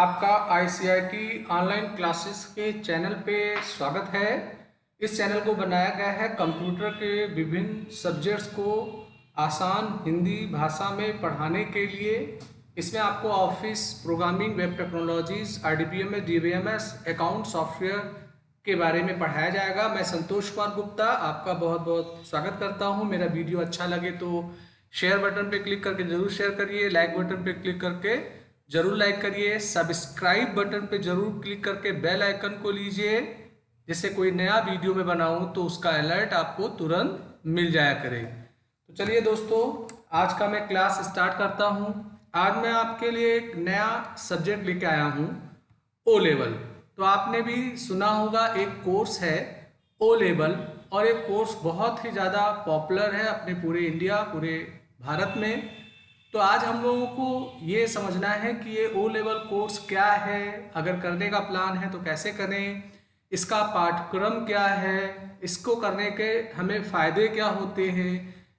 आपका ICIT online classes के channel पे स्वागत है। इस चैनल को बनाया गया है कंप्यूटर के विभिन्न सब्जेक्ट्स को आसान हिंदी भाषा में पढ़ाने के लिए। इसमें आपको office, programming, web technologies, RDBMS, DBMS, account software के बारे में पढ़ाया जाएगा। मैं संतोष कुमार गुप्ता आपका बहुत बहुत स्वागत करता हूँ। मेरा वीडियो अच्छा लगे तो शेयर बटन पे क्लिक करके जरूर शेयर करिए, लाइक बटन पे क्लिक करके जरूर लाइक करिए, सब्सक्राइब बटन पे जरूर क्लिक करके बेल आइकन को लीजिए, जैसे कोई नया वीडियो में बनाऊं तो उसका अलर्ट आपको तुरंत मिल जाया करे। तो चलिए दोस्तों, आज का मैं क्लास स्टार्ट करता हूं। आज मैं आपके लिए एक नया सब्जेक्ट लेके आया हूं, ओ लेवल। तो आपने भी सुना होगा, एक कोर्स है ओ लेवल, और एक कोर्स बहुत ही ज़्यादा पॉपुलर है अपने पूरे इंडिया, पूरे भारत में। तो आज हम लोगों को ये समझना है कि ये ओ लेवल कोर्स क्या है, अगर करने का प्लान है तो कैसे करें, इसका पाठ्यक्रम क्या है, इसको करने के हमें फ़ायदे क्या होते हैं,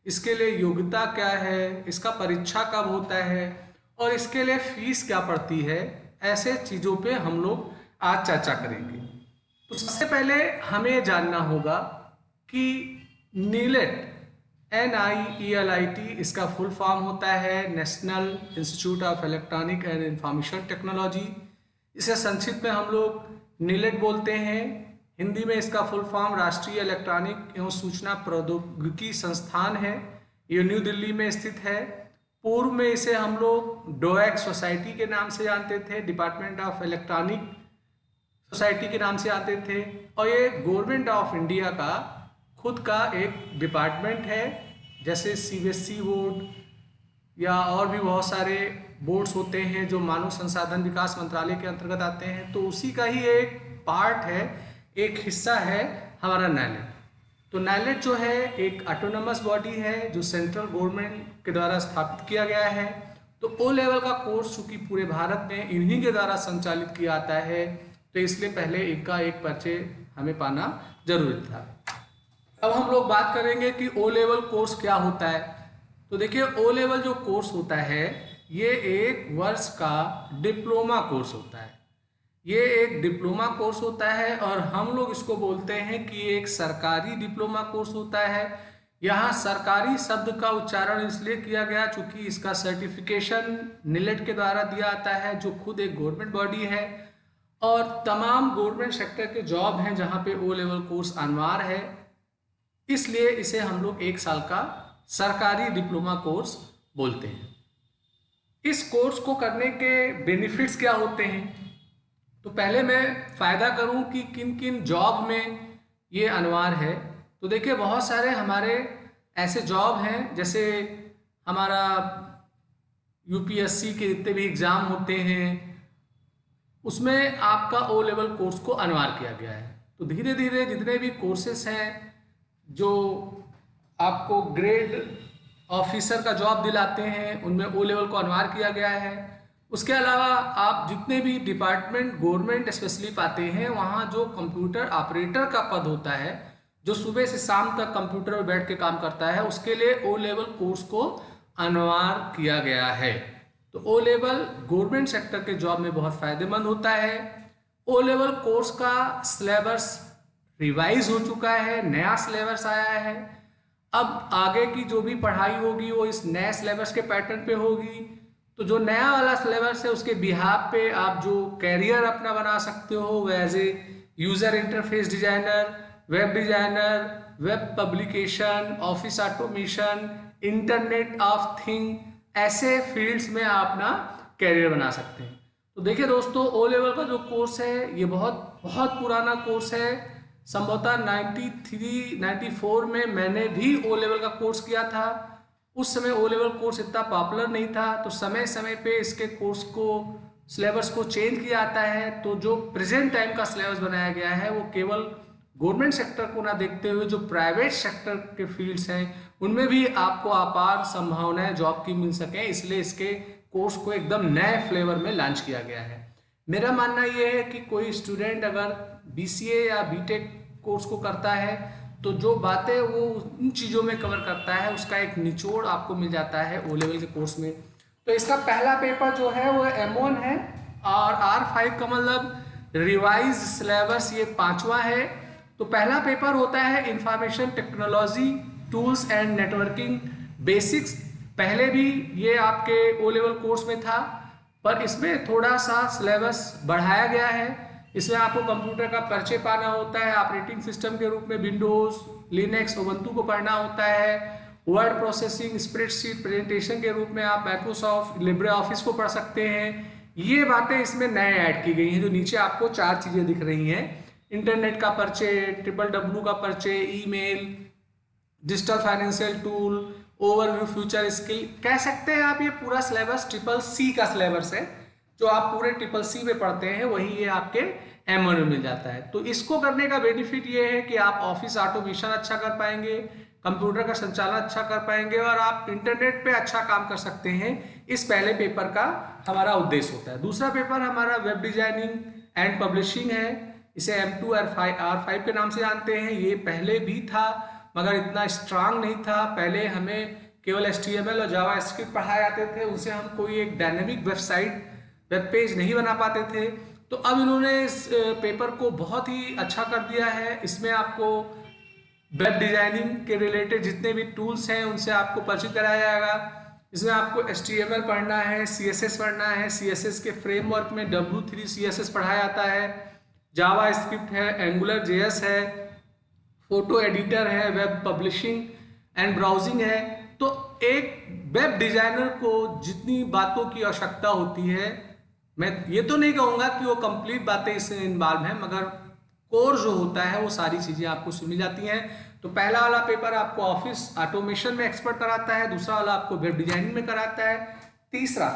इसके लिए योग्यता क्या है, इसका परीक्षा कब होता है और इसके लिए फीस क्या पड़ती है। ऐसे चीज़ों पे हम लोग आज चर्चा करेंगे। तो सबसे पहले हमें जानना होगा कि नीलेट, NIELIT इसका फुल फॉर्म होता है national institute of electronic and information technology. इसे संक्षिप्त में हम लोग नीलेट बोलते हैं। हिंदी में इसका फुल फॉर्म राष्ट्रीय इलेक्ट्रॉनिक एवं सूचना प्रौद्योगिकी संस्थान है। ये न्यू दिल्ली में स्थित है। पूर्व में इसे हम लोग डोएक सोसाइटी के नाम से जानते थे, डिपार्टमेंट ऑफ इलेक्ट्रॉनिक सोसाइटी के नाम से आते थे। और ये गवर्नमेंट ऑफ इंडिया का खुद का एक डिपार्टमेंट है, जैसे CBSE बोर्ड या और भी बहुत सारे बोर्ड्स होते हैं जो मानव संसाधन विकास मंत्रालय के अंतर्गत आते हैं। तो उसी का ही एक पार्ट है, एक हिस्सा है हमारा नैलेट। तो नैलेट जो है एक ऑटोनमस बॉडी है जो सेंट्रल गवर्नमेंट के द्वारा स्थापित किया गया है। तो ओ लेवल का कोर्स चूँकि पूरे भारत में इन्हीं के द्वारा संचालित किया जाता है, तो इसलिए पहले इनका एक परिचय हमें पाना जरूरी था। अब हम लोग बात करेंगे कि ओ लेवल कोर्स क्या होता है। तो देखिए, ओ लेवल जो कोर्स होता है ये एक वर्ष का डिप्लोमा कोर्स होता है। ये एक डिप्लोमा कोर्स होता है और हम लोग इसको बोलते हैं कि एक सरकारी डिप्लोमा कोर्स होता है। यहाँ सरकारी शब्द का उच्चारण इसलिए किया गया चूँकि इसका सर्टिफिकेशन नीलेट के द्वारा दिया जाता है, जो खुद एक गवर्नमेंट बॉडी है। और तमाम गवर्नमेंट सेक्टर के जॉब हैं जहाँ पे ओ लेवल कोर्स अनिवार्य है, इसलिए इसे हम लोग एक साल का सरकारी डिप्लोमा कोर्स बोलते हैं। इस कोर्स को करने के बेनिफिट्स क्या होते हैं, तो पहले मैं फ़ायदा करूं कि किन किन जॉब में ये अनिवार्य है। तो देखिए, बहुत सारे हमारे ऐसे जॉब हैं, जैसे हमारा UPSC के जितने भी एग्ज़ाम होते हैं उसमें आपका ओ लेवल कोर्स को अनिवार्य किया गया है। तो धीरे धीरे जितने भी कोर्सेस हैं जो आपको ग्रेड ऑफिसर का जॉब दिलाते हैं, उनमें ओ लेवल को अनिवार्य किया गया है। उसके अलावा आप जितने भी डिपार्टमेंट गवर्नमेंट स्पेशली पाते हैं, वहाँ जो कंप्यूटर ऑपरेटर का पद होता है, जो सुबह से शाम तक कंप्यूटर पर बैठ के काम करता है, उसके लिए ओ लेवल कोर्स को अनिवार्य किया गया है। तो ओ लेवल गवर्नमेंट सेक्टर के जॉब में बहुत फ़ायदेमंद होता है। ओ लेवल कोर्स का सिलेबस रिवाइज हो चुका है, नया सिलेबस आया है। अब आगे की जो भी पढ़ाई होगी वो इस नए सिलेबस के पैटर्न पे होगी। तो जो नया वाला सिलेबस है उसके बिहाफ पे आप जो कैरियर अपना बना सकते हो, वो as a user interface designer, web designer, web publication, office automation, internet of thing, ऐसे फील्ड्स में आप अपना कैरियर बना सकते हैं। तो देखिए दोस्तों, ओ लेवल का जो कोर्स है ये बहुत बहुत पुराना कोर्स है। संभवतः 93-94 में मैंने भी ओ लेवल का कोर्स किया था। उस समय ओ लेवल कोर्स इतना पॉपुलर नहीं था, तो समय समय पे इसके कोर्स को, सिलेबस को चेंज किया जाता है। तो जो प्रेजेंट टाइम का सिलेबस बनाया गया है वो केवल गवर्नमेंट सेक्टर को ना देखते हुए जो प्राइवेट सेक्टर के फील्ड्स हैं उनमें भी आपको अपार संभावनाएं जॉब की मिल सकें, इसलिए इसके कोर्स को एकदम नए फ्लेवर में लॉन्च किया गया है। मेरा मानना यह है कि कोई स्टूडेंट अगर BCA या BTech कोर्स को करता है तो जो बातें वो उन चीज़ों में कवर करता है उसका एक निचोड़ आपको मिल जाता है ओ लेवल के कोर्स में। तो इसका पहला पेपर जो है वो M1 है और R R5 का मतलब रिवाइज सिलेबस, ये 5वां है। तो पहला पेपर होता है information technology tools and networking basics. पहले भी ये आपके ओ लेवल कोर्स में था, पर इसमें थोड़ा सा सिलेबस बढ़ाया गया है। इसमें आपको कंप्यूटर का परिचय पाना होता है, ऑपरेटिंग सिस्टम के रूप में विंडोज, लिनक्स, उबंटू को पढ़ना होता है, वर्ड प्रोसेसिंग, स्प्रेडशीट, प्रेजेंटेशन के रूप में आप माइक्रोसॉफ्ट लिब्रे ऑफिस को पढ़ सकते हैं। ये बातें इसमें नए ऐड की गई हैं, जो नीचे आपको 4 चीजें दिख रही हैं। इंटरनेट का परिचय, WWW का परिचय, email, digital financial tool, overview, future skill, कह सकते हैं आप ये पूरा सिलेबस CCC का सिलेबस है। जो आप पूरे CCC में पढ़ते हैं वही ये आपके M1 में मिल जाता है। तो इसको करने का बेनिफिट ये है कि आप ऑफिस ऑटोमेशन अच्छा कर पाएंगे, कंप्यूटर का संचालन अच्छा कर पाएंगे और आप इंटरनेट पे अच्छा काम कर सकते हैं। इस पहले पेपर का हमारा उद्देश्य होता है। दूसरा पेपर हमारा वेब डिजाइनिंग एंड पब्लिशिंग है। इसे M2 R5 के नाम से जानते हैं। ये पहले भी था मगर इतना स्ट्रांग नहीं था। पहले हमें केवल HTML और जावास्क्रिप्ट पढ़ाए जाते थे, उनसे हम कोई एक डायनेमिक वेबसाइट, वेब पेज नहीं बना पाते थे। तो अब इन्होंने इस पेपर को बहुत ही अच्छा कर दिया है। इसमें आपको वेब डिजाइनिंग के रिलेटेड जितने भी टूल्स हैं उनसे आपको परिचित कराया जाएगा। इसमें आपको HTML पढ़ना है, CSS पढ़ना है, CSS के फ्रेमवर्क में W3 CSS पढ़ाया जाता है, जावा स्क्रिप्ट है, एंगुलर JS है, फोटो एडिटर है, वेब पब्लिशिंग एंड ब्राउजिंग है। तो एक वेब डिजाइनर को जितनी बातों की आवश्यकता होती है, मैं ये तो नहीं कहूँगा कि वो कंप्लीट बातें इसमें इन्वॉल्व हैं, मगर कोर जो होता है वो सारी चीज़ें आपको सुनी जाती हैं। तो पहला वाला पेपर आपको ऑफिस ऑटोमेशन में एक्सपर्ट कराता है, दूसरा वाला आपको वेब डिजाइनिंग में कराता है, तीसरा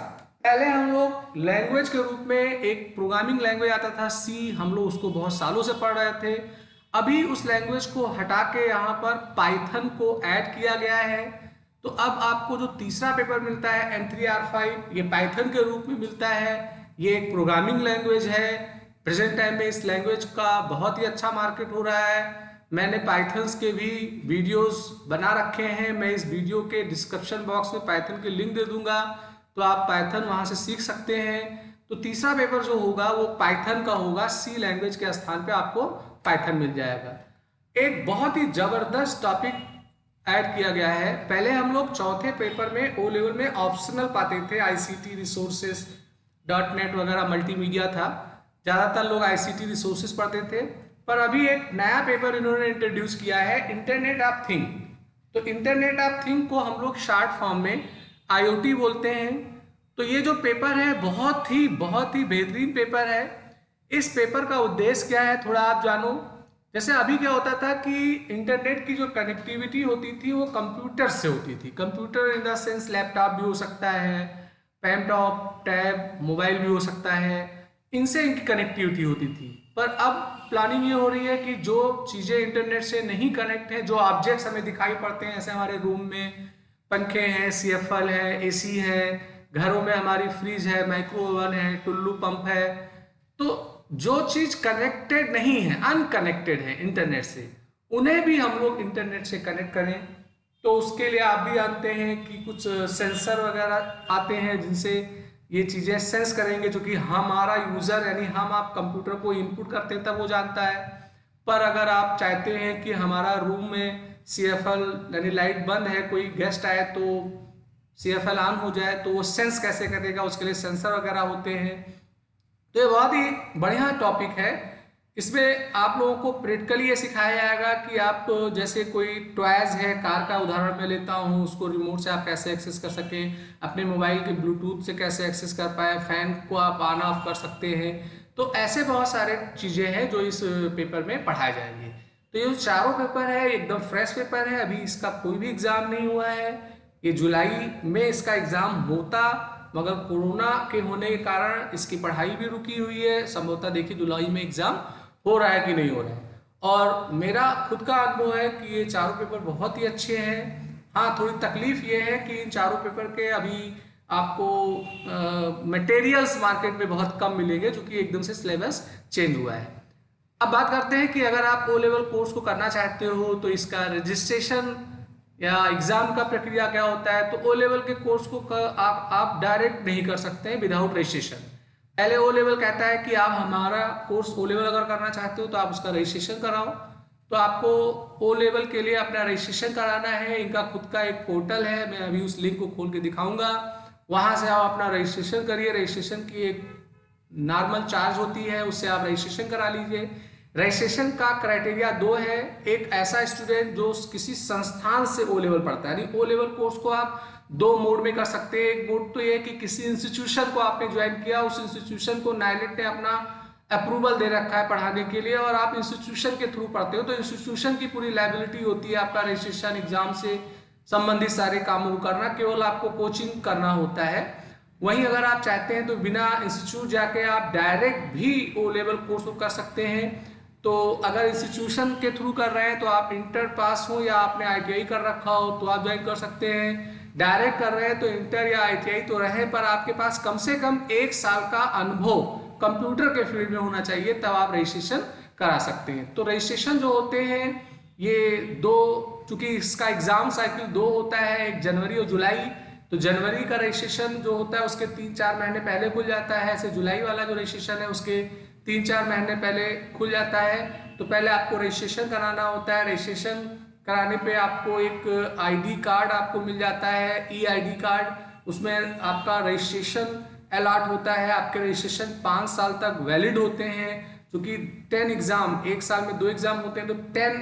पहले हम लोग लैंग्वेज के रूप में एक प्रोग्रामिंग लैंग्वेज आता था C, हम लोग उसको बहुत सालों से पढ़ रहे थे। अभी उस लैंग्वेज को हटा के यहाँ पर पाइथन को ऐड किया गया है। तो अब आपको जो तीसरा पेपर मिलता है M3 R5, ये पाइथन के रूप में मिलता है। ये एक प्रोग्रामिंग लैंग्वेज है। प्रेजेंट टाइम में इस लैंग्वेज का बहुत ही अच्छा मार्केट हो रहा है। मैंने पाइथन्स के भी वीडियोस बना रखे हैं। मैं इस वीडियो के डिस्क्रिप्शन बॉक्स में पाइथन के लिंक दे दूंगा, तो आप पाइथन वहां से सीख सकते हैं। तो तीसरा पेपर जो होगा वो पाइथन का होगा। C लैंग्वेज के स्थान पे आपको पाइथन मिल जाएगा। एक बहुत ही जबरदस्त टॉपिक ऐड किया गया है। पहले हम लोग चौथे पेपर में O लेवल में ऑप्शनल पाते थे, ICT रिसोर्सेज, .NET वगैरह मल्टीमीडिया था। ज़्यादातर लोग ICT रिसोर्सेज पढ़ते थे, पर अभी एक नया पेपर इन्होंने इंट्रोड्यूस किया है, इंटरनेट ऑफ थिंग। तो इंटरनेट ऑफ थिंग को हम लोग शॉर्ट फॉर्म में IoT बोलते हैं। तो ये जो पेपर है बहुत ही बेहतरीन पेपर है। इस पेपर का उद्देश्य क्या है थोड़ा आप जानो। जैसे अभी क्या होता था कि इंटरनेट की जो कनेक्टिविटी होती थी वो कंप्यूटर से होती थी। Computer in the sense laptop भी हो सकता है, पैमटॉप, टैब, मोबाइल भी हो सकता है, इनसे इनकी कनेक्टिविटी होती थी। पर अब प्लानिंग ये हो रही है कि जो चीज़ें इंटरनेट से नहीं कनेक्ट हैं, जो ऑब्जेक्ट्स हमें दिखाई पड़ते हैं, जैसे हमारे रूम में पंखे हैं, CFL है, AC है, घरों में हमारी फ्रिज है, माइक्रो ओवन है, टुल्लू पंप है, तो जो चीज कनेक्टेड नहीं है, अनकनेक्टेड है इंटरनेट से, उन्हें भी हम लोग इंटरनेट से कनेक्ट करें। तो उसके लिए आप भी जानते हैं कि कुछ सेंसर वगैरह आते हैं जिनसे ये चीजें सेंस करेंगे, जो कि हमारा यूजर यानी हम आप कंप्यूटर को इनपुट करते हैं तब वो जानता है। पर अगर आप चाहते हैं कि हमारा रूम में CFL यानी लाइट बंद है, कोई गेस्ट आए तो CFL ऑन हो जाए, तो वो सेंस कैसे करेगा, उसके लिए सेंसर वगैरह होते हैं। तो ये बहुत ही बढ़िया टॉपिक है। इसमें आप लोगों को प्रैक्टिकली ये सिखाया जाएगा कि आप जैसे कोई टॉयज है, कार का उदाहरण मैं लेता हूँ, उसको रिमोट से आप कैसे एक्सेस कर सकें, अपने मोबाइल के ब्लूटूथ से कैसे एक्सेस कर पाए, फैन को आप ऑन ऑफ कर सकते हैं। तो ऐसे बहुत सारे चीज़ें हैं जो इस पेपर में पढ़ाए जाएंगे। तो ये चारों पेपर है, एकदम फ्रेश पेपर है, अभी इसका कोई भी एग्जाम नहीं हुआ है। ये जुलाई में इसका एग्जाम होता, मगर कोरोना के होने के कारण इसकी पढ़ाई भी रुकी हुई है। संभवतः देखिए जुलाई में एग्जाम हो रहा है कि नहीं हो रहा है। और मेरा खुद का अनुभव है कि ये चारों पेपर बहुत ही अच्छे हैं। हाँ, थोड़ी तकलीफ ये है कि इन चारों पेपर के अभी आपको मटेरियल्स मार्केट में बहुत कम मिलेंगे, जो कि एकदम से सिलेबस चेंज हुआ है। अब बात करते हैं कि अगर आप O लेवल कोर्स को करना चाहते हो तो इसका रजिस्ट्रेशन या एग्जाम का प्रक्रिया क्या होता है। तो O लेवल के कोर्स को आप डायरेक्ट नहीं कर सकते हैं विदाउट रजिस्ट्रेशन। पहले ओ लेवल कहता है कि आप हमारा कोर्स ओ लेवल अगर करना चाहते हो तो आप उसका रजिस्ट्रेशन कराओ। तो आपको ओ लेवल के लिए अपना रजिस्ट्रेशन कराना है। इनका खुद का एक पोर्टल है, मैं अभी उस लिंक को खोल के दिखाऊंगा। वहां से आप अपना रजिस्ट्रेशन करिए। रजिस्ट्रेशन की एक नॉर्मल चार्ज होती है, उससे आप रजिस्ट्रेशन करा लीजिए। रजिस्ट्रेशन का क्राइटेरिया दो है। एक ऐसा स्टूडेंट जो किसी संस्थान से ओ लेवल पढ़ता है, यानी ओ लेवल कोर्स को आप दो मोड में कर सकते हैं। एक मोड तो ये है कि किसी इंस्टीट्यूशन को आपने ज्वाइन किया, उस इंस्टीट्यूशन को नाइलेट ने अपना अप्रूवल दे रखा है पढ़ाने के लिए और आप इंस्टीट्यूशन के थ्रू पढ़ते हो, तो इंस्टीट्यूशन की पूरी लायबिलिटी होती है आपका रजिस्ट्रेशन एग्जाम से संबंधित सारे कामों को करना, केवल आपको कोचिंग करना होता है। वहीं अगर आप चाहते हैं तो बिना इंस्टीट्यूट जाके आप डायरेक्ट भी ओ लेवल कोर्स को कर सकते हैं। तो अगर इंस्टीट्यूशन के थ्रू कर रहे हैं तो आप इंटर पास हो या आपने आईटीआई कर रखा हो तो आप ज्वाइन कर सकते हैं। डायरेक्ट कर रहे हैं तो इंटर या आईटीआई तो रहे, पर आपके पास कम से कम 1 साल का अनुभव कंप्यूटर के फील्ड में होना चाहिए, तब आप रजिस्ट्रेशन करा सकते हैं। तो रजिस्ट्रेशन जो होते हैं ये दो, चूंकि इसका एग्जाम साइकिल 2 होता है, 1 जनवरी और जुलाई। तो जनवरी का रजिस्ट्रेशन जो होता है उसके 3-4 महीने पहले खुल जाता है, ऐसे जुलाई वाला जो रजिस्ट्रेशन है उसके 3-4 महीने पहले खुल जाता है। तो पहले आपको रजिस्ट्रेशन कराना होता है। रजिस्ट्रेशन कराने पे आपको एक आईडी कार्ड आपको मिल जाता है, ई आईडी कार्ड। उसमें आपका रजिस्ट्रेशन अलॉट होता है। आपके रजिस्ट्रेशन 5 साल तक वैलिड होते हैं, क्योंकि 10 एग्जाम, 1 साल में 2 एग्जाम होते हैं, तो 10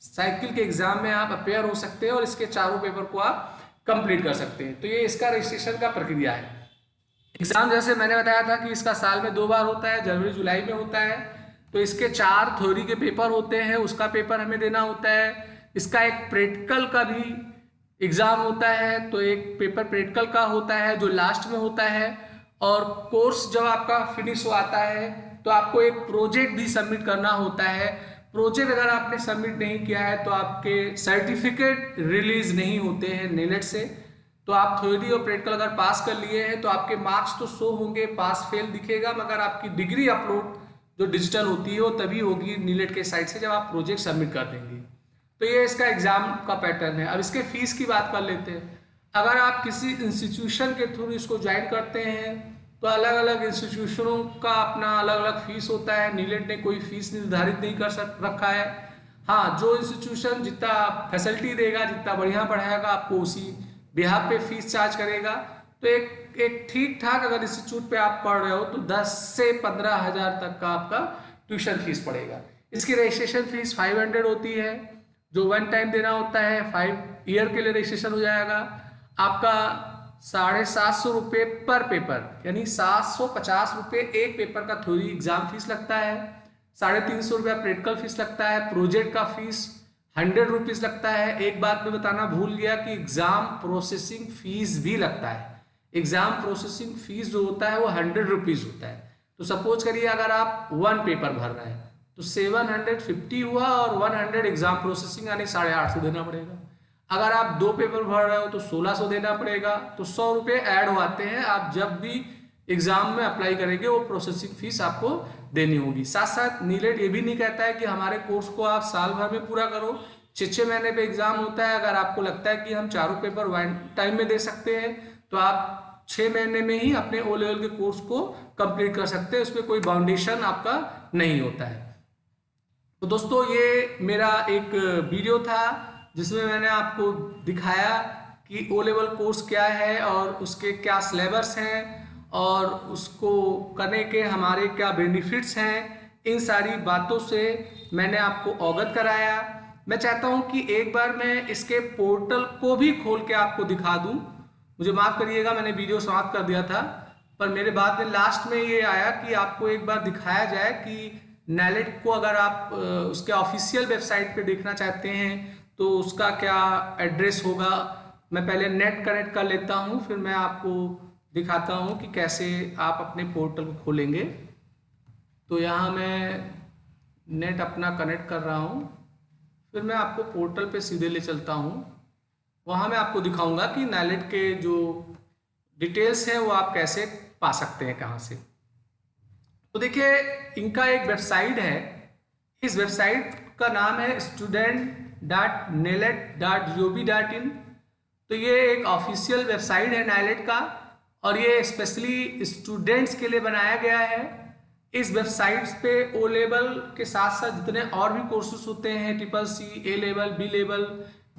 साइकिल के एग्जाम में आप अपेयर हो सकते हैं और इसके चारों पेपर को आप कंप्लीट कर सकते हैं। तो ये इसका रजिस्ट्रेशन का प्रक्रिया है। एग्जाम जैसे मैंने बताया था कि इसका साल में 2 बार होता है, जनवरी जुलाई में होता है। तो इसके 4 थ्योरी के पेपर होते हैं, उसका पेपर हमें देना होता है। इसका एक प्रैक्टिकल का भी एग्जाम होता है, तो एक पेपर प्रैक्टिकल का होता है जो लास्ट में होता है। और कोर्स जब आपका फिनिश हो आता है तो आपको एक प्रोजेक्ट भी सबमिट करना होता है। प्रोजेक्ट अगर आपने सबमिट नहीं किया है तो आपके सर्टिफिकेट रिलीज नहीं होते हैं नेलेट से। तो आप थ्योरी और प्रैक्टिकल अगर पास कर लिए हैं तो आपके मार्क्स तो शो होंगे, पास फेल दिखेगा, मगर आपकी डिग्री अपलोड जो डिजिटल होती है वो तभी होगी नीलेट के साइड से जब आप प्रोजेक्ट सबमिट कर देंगे। तो ये इसका एग्जाम का पैटर्न है। अब इसके फीस की बात कर लेते हैं। अगर आप किसी इंस्टीट्यूशन के थ्रू इसको ज्वाइन करते हैं तो अलग अलग इंस्टीट्यूशनों का अपना अलग अलग फीस होता है। नीलेट ने कोई फीस निर्धारित नहीं कर रखा है। हाँ, जो इंस्टीट्यूशन जितना फैसिलिटी देगा, जितना बढ़िया पढ़ाएगा, आपको उसी बिहाफ पे फीस चार्ज करेगा। तो एक ठीक ठाक अगर इंस्टीट्यूट पे आप पढ़ रहे हो तो 10 से 15 हज़ार तक का आपका ट्यूशन फीस पड़ेगा। इसकी रजिस्ट्रेशन फीस 500 होती है, जो 1 टाइम देना होता है। 5 ईयर के लिए रजिस्ट्रेशन हो जाएगा। आपका 750 रुपये पर पेपर, यानी 750 रुपये एक पेपर का थ्योरी एग्जाम फीस लगता है। 350 रुपया प्रैक्टिकल फीस लगता है। प्रोजेक्ट का फीस 100 रुपीज़ लगता है। एक बात मैं बताना भूल गया कि एग्जाम प्रोसेसिंग फीस भी लगता है। एग्जाम प्रोसेसिंग फीस जो होता है वो 100 रुपीज़ होता है। तो सपोज करिए अगर आप 1 पेपर भर रहे हैं तो 750 हुआ और 100 एग्जाम प्रोसेसिंग यानी 850 देना पड़ेगा। अगर आप 2 पेपर भर रहे हो तो 1600 देना पड़ेगा। तो 100 रुपये ऐड हो आते हैं। आप जब भी एग्जाम में अप्लाई करेंगे वो प्रोसेसिंग फीस आपको देनी होगी। साथ साथ नीलेट ये भी नहीं कहता है कि हमारे कोर्स को आप साल भर में पूरा करो। 6-6 महीने पे एग्जाम होता है। अगर आपको लगता है कि हम चारों पेपर 1 टाइम में दे सकते हैं तो आप 6 महीने में ही अपने ओ लेवल के कोर्स को कंप्लीट कर सकते हैं। उसमें कोई बाउंडेशन आपका नहीं होता है। तो दोस्तों ये मेरा एक वीडियो था जिसमें मैंने आपको दिखाया कि ओ लेवल कोर्स क्या है और उसके क्या सिलेबस हैं और उसको करने के हमारे क्या बेनिफिट्स हैं। इन सारी बातों से मैंने आपको अवगत कराया। मैं चाहता हूं कि एक बार मैं इसके पोर्टल को भी खोल के आपको दिखा दूं। मुझे माफ़ करिएगा, मैंने वीडियो समाप्त कर दिया था, पर मेरे बाद में लास्ट में ये आया कि आपको एक बार दिखाया जाए कि नैलेट को अगर आप उसके ऑफिशियल वेबसाइट पे देखना चाहते हैं तो उसका क्या एड्रेस होगा। मैं पहले नेट कनेक्ट कर लेता हूं, फिर मैं आपको दिखाता हूं कि कैसे आप अपने पोर्टल को खोलेंगे। तो यहाँ मैं नेट अपना कनेक्ट कर रहा हूं, फिर मैं आपको पोर्टल पे सीधे ले चलता हूं। वहाँ मैं आपको दिखाऊंगा कि नैलेट के जो डिटेल्स हैं वो आप कैसे पा सकते हैं, कहाँ से। तो देखिए इनका एक वेबसाइट है। इस वेबसाइट का नाम है student.nalet.gov.in। तो ये एक ऑफिशियल वेबसाइट है नैलेट का और ये स्पेशली स्टूडेंट्स के लिए बनाया गया है। इस वेबसाइट्स पे ओ लेवल के साथ साथ जितने और भी कोर्सेज होते हैं, CCC, ए लेवल, बी लेवल,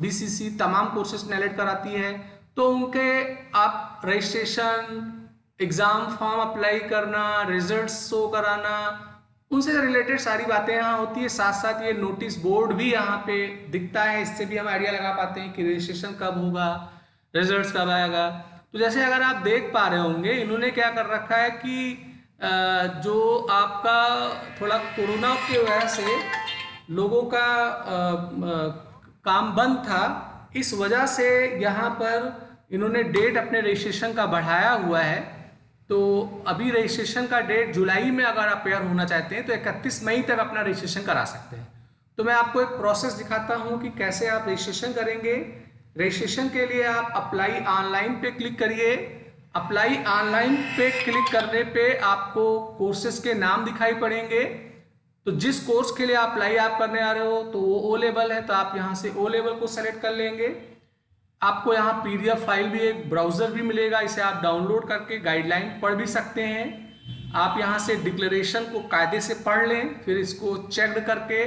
BCC, तमाम कोर्सेज नैलेट कराती है। तो उनके आप रजिस्ट्रेशन, एग्ज़ाम फॉर्म अप्लाई करना, रिजल्ट शो कराना, उनसे रिलेटेड सारी बातें यहाँ होती है। साथ साथ ये नोटिस बोर्ड भी यहाँ पे दिखता है, इससे भी हम आइडिया लगा पाते हैं कि रजिस्ट्रेशन कब होगा, रिजल्ट्स कब आएगा। तो जैसे अगर आप देख पा रहे होंगे, इन्होंने क्या कर रखा है कि जो आपका थोड़ा कोरोना की वजह से लोगों का काम बंद था, इस वजह से यहाँ पर इन्होंने डेट अपने रजिस्ट्रेशन का बढ़ाया हुआ है। तो अभी रजिस्ट्रेशन का डेट जुलाई में अगर आप अपेयर होना चाहते हैं तो 31 मई तक अपना रजिस्ट्रेशन करा सकते हैं। तो मैं आपको एक प्रोसेस दिखाता हूँ कि कैसे आप रजिस्ट्रेशन करेंगे। रजिस्ट्रेशन के लिए आप अप्लाई ऑनलाइन पे क्लिक करिए। अप्लाई ऑनलाइन पे क्लिक करने पे आपको कोर्सेज के नाम दिखाई पड़ेंगे। तो जिस कोर्स के लिए आप अप्लाई आप करने आ रहे हो तो वो ओ लेवल है, तो आप यहाँ से ओ लेवल को सेलेक्ट कर लेंगे। आपको यहाँ PDF फाइल भी, एक ब्राउजर भी मिलेगा, इसे आप डाउनलोड करके गाइडलाइन पढ़ भी सकते हैं। आप यहाँ से डिक्लेरेशन को कायदे से पढ़ लें, फिर इसको चेक करके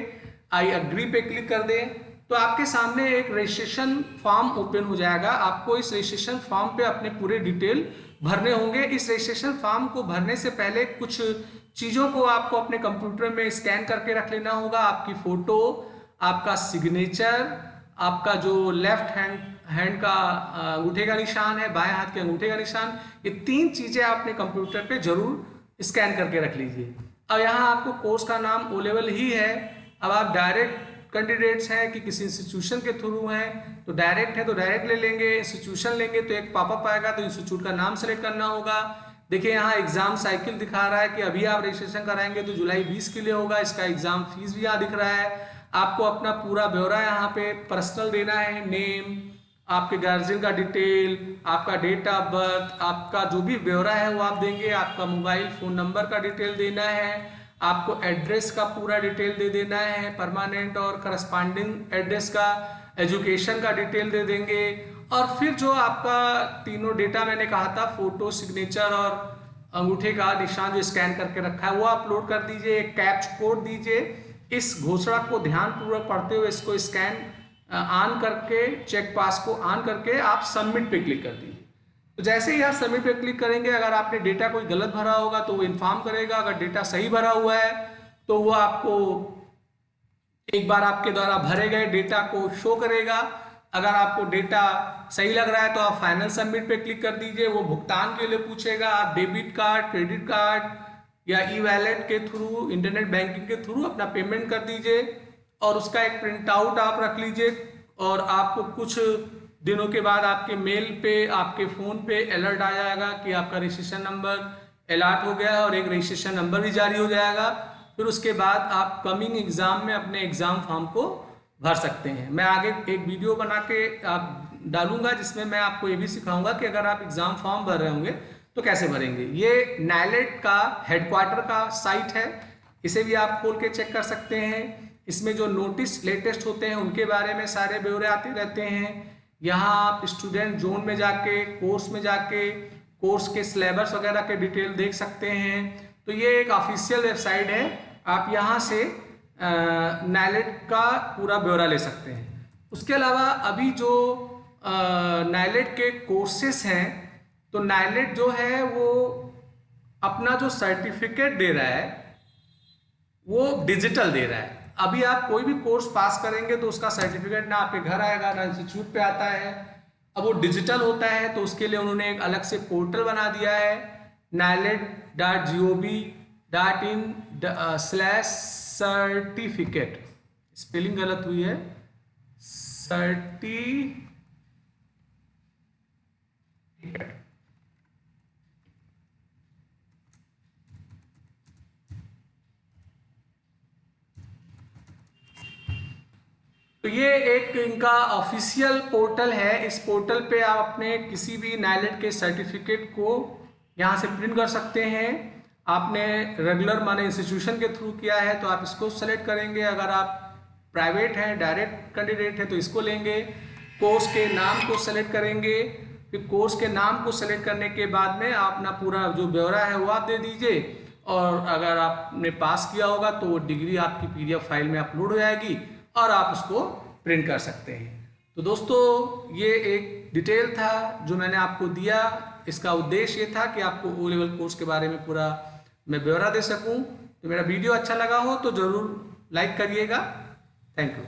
आई एग्री पे क्लिक कर दें। तो आपके सामने एक रजिस्ट्रेशन फॉर्म ओपन हो जाएगा। आपको इस रजिस्ट्रेशन फॉर्म पे अपने पूरे डिटेल भरने होंगे। इस रजिस्ट्रेशन फॉर्म को भरने से पहले कुछ चीज़ों को आपको अपने कंप्यूटर में स्कैन करके रख लेना होगा। आपकी फ़ोटो, आपका सिग्नेचर, आपका जो लेफ्ट हैंड का अंगूठे का निशान है, बाएं हाथ के अंगूठे का निशान, ये 3 चीज़ें आप अपने कंप्यूटर पे जरूर स्कैन करके रख लीजिए। अब यहाँ आपको कोर्स का नाम ओ लेवल ही है। अब आप डायरेक्ट कैंडिडेट्स हैं कि किसी इंस्टीट्यूशन के थ्रू हैं, तो डायरेक्ट है तो डायरेक्ट ले लेंगे। इंस्टीट्यूशन लेंगे तो एक पॉपअप आएगा, तो इंस्टीट्यूट का नाम सेलेक्ट करना होगा। देखिए यहाँ एग्जाम साइकिल दिखा रहा है कि अभी आप रजिस्ट्रेशन कराएंगे तो जुलाई 20 के लिए होगा। इसका एग्जाम फीस भी यहाँ दिख रहा है। आपको अपना पूरा ब्यौरा यहाँ पे पर्सनल देना है, नेम, आपके गार्जियन का डिटेल, आपका डेट ऑफ बर्थ, आपका जो भी ब्यौरा है वो आप देंगे। आपका मोबाइल फ़ोन नंबर का डिटेल देना है, आपको एड्रेस का पूरा डिटेल दे देना है, परमानेंट और करस्पॉन्डिंग एड्रेस का, एजुकेशन का डिटेल दे देंगे। और फिर जो आपका तीनों डेटा मैंने कहा था, फोटो, सिग्नेचर और अंगूठे का निशान जो स्कैन करके रखा है वो अपलोड कर दीजिए। एक कैप्च कोड दीजिए। इस घोषणा को ध्यानपूर्वक पढ़ते हुए इसको स्कैन ऑन करके, चेक पास को ऑन करके आप सबमिट पे क्लिक कर दीजिए। तो जैसे ही आप सबमिट पे क्लिक करेंगे, अगर आपने डेटा कोई गलत भरा होगा तो वो इन्फॉर्म करेगा। अगर डेटा सही भरा हुआ है तो वो आपको एक बार आपके द्वारा भरे गए डेटा को शो करेगा। अगर आपको डेटा सही लग रहा है तो आप फाइनल सबमिट पे क्लिक कर दीजिए। वो भुगतान के लिए पूछेगा, आप डेबिट कार्ड, क्रेडिट कार्ड या ई वैलेट के थ्रू, इंटरनेट बैंकिंग के थ्रू अपना पेमेंट कर दीजिए और उसका एक प्रिंट आउट आप रख लीजिए। और आपको कुछ दिनों के बाद आपके मेल पे, आपके फ़ोन पे अलर्ट आ जाएगा कि आपका रजिस्ट्रेशन नंबर अलॉट हो गया है और एक रजिस्ट्रेशन नंबर भी जारी हो जाएगा। फिर उसके बाद आप कमिंग एग्ज़ाम में अपने एग्ज़ाम फॉर्म को भर सकते हैं। मैं आगे एक वीडियो बना के आप डालूंगा जिसमें मैं आपको ये भी सिखाऊंगा कि अगर आप एग्ज़ाम फॉर्म भर रहे होंगे तो कैसे भरेंगे। ये नैलेट का हेडक्वार्टर का साइट है, इसे भी आप खोल के चेक कर सकते हैं। इसमें जो नोटिस लेटेस्ट होते हैं उनके बारे में सारे ब्यौरे आते रहते हैं। यहाँ आप स्टूडेंट जोन में जाके, कोर्स में जाके कोर्स के सिलेबस वगैरह के डिटेल देख सकते हैं। तो ये एक ऑफिशियल वेबसाइट है, आप यहाँ से नैलेट का पूरा ब्यौरा ले सकते हैं। उसके अलावा अभी जो नैलेट के कोर्सेस हैं, तो नैलेट जो है वो अपना जो सर्टिफिकेट दे रहा है वो डिजिटल दे रहा है। अभी आप कोई भी कोर्स पास करेंगे तो उसका सर्टिफिकेट ना आपके घर आएगा ना इंस्टीट्यूट पे आता है। अब वो डिजिटल होता है तो उसके लिए उन्होंने एक अलग से पोर्टल बना दिया है, nalet.gov.in/सर्टिफिकेट। स्पेलिंग गलत हुई है, सर्टिफिकेट। तो ये एक इनका ऑफिशियल पोर्टल है। इस पोर्टल पे आप अपने किसी भी नैलेट के सर्टिफिकेट को यहाँ से प्रिंट कर सकते हैं। आपने रेगुलर माने इंस्टीट्यूशन के थ्रू किया है तो आप इसको सेलेक्ट करेंगे। अगर आप प्राइवेट हैं, डायरेक्ट कैंडिडेट है तो इसको लेंगे। कोर्स के नाम को सेलेक्ट करेंगे फिर कोर्स के नाम को सेलेक्ट करने के बाद में आप अपना पूरा जो ब्यौरा है वो आप दे दीजिए, और अगर आपने पास किया होगा तो वो डिग्री आपकी PDF फाइल में अपलोड हो जाएगी और आप उसको प्रिंट कर सकते हैं। तो दोस्तों ये एक डिटेल था जो मैंने आपको दिया। इसका उद्देश्य ये था कि आपको O लेवल कोर्स के बारे में पूरा मैं ब्यौरा दे सकूं। तो मेरा वीडियो अच्छा लगा हो तो ज़रूर लाइक करिएगा। Thank you.